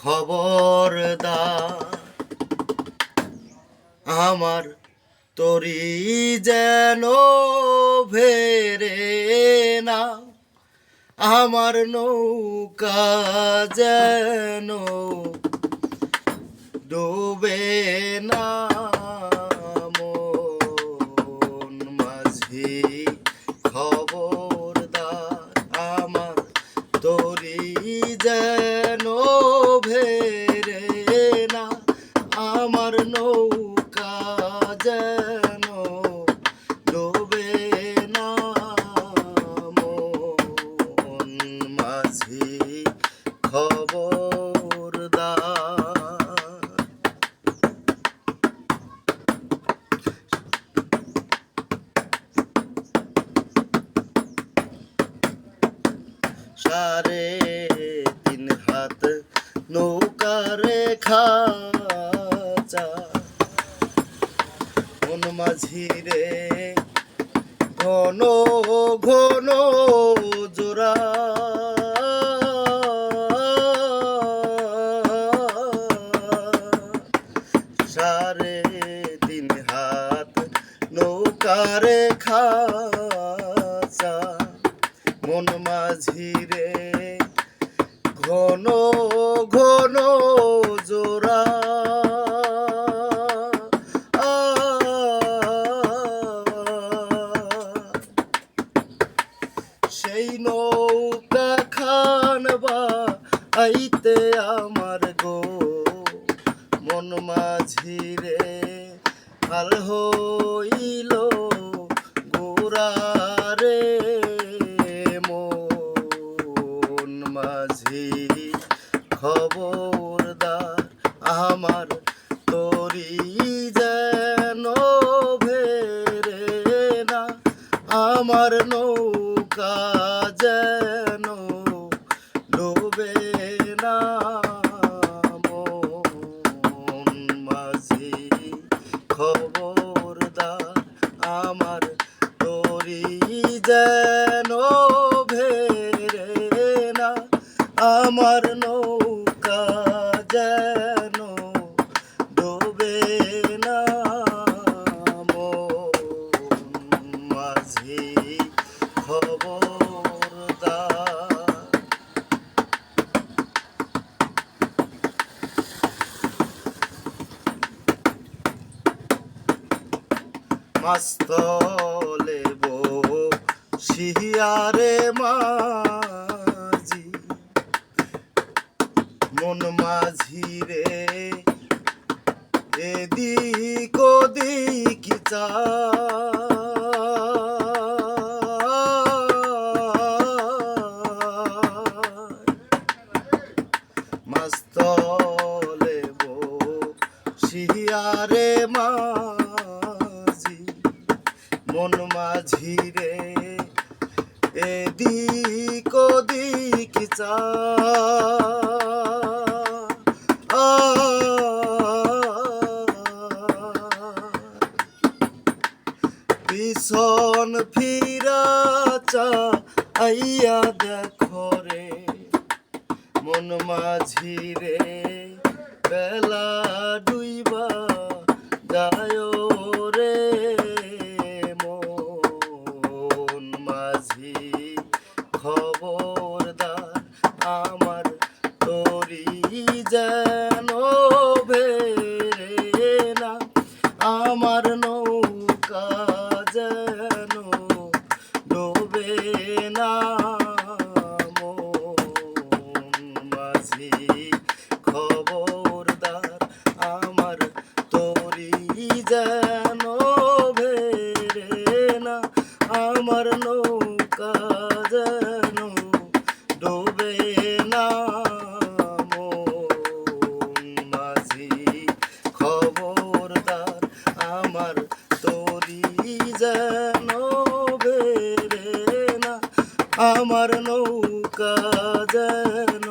খবরদার আমার তরি যেন ভেরে না, আমার নৌকা যেন ডুবে না। মন মাঝি খবরদার আমার তরি যেন ভেরে না, আমার নৌকা যেন ডুবে না। মন মাঝি খবরদার সাড়ে 3 হাত নৌকার খাঁচা, মন মাঝি রে ঘন ঘন জোড়া। সাড়ে 3 হাত নৌকার খাঁচা, মন মাঝি রে ঘন ঘন জোড়া। সেই নৌকা খানবা আইতে আমার গো মন মাঝি রে হাল হইল গোরা রে। মন মাঝি খবরদার আমার তরি যেন ভেরে না, আমার নৌকা যেন ডুবে না। মন মাঝি খবরদার আমার তরি যেন ভেরে না, আমার নৌকা যেন ডুবে না। মন মাঝি খবরদার মাস্তলে বসিয়ারে মাঝি, মন মাঝি রে এদিক ওদিক মাস্তলে বসিয়ারে মাঝি, মন মাঝি রে এদিক ওদিক পিছন ফিরা চাইয়া দেখো রে মন মাঝি রে বেলা ডুইবা যায় রে। মন মাঝি খবরদার আমার তরি যেন ভেরে না, আমার নৌকা যেন ডুবে না। মন মাঝি খবরদার আমার তরি যেন ভেরে না, আমার নৌকা যেন ডুবে না। মন মাঝি খবরদার আমার তরি যেন ভেরে না, আমার নৌকা যেন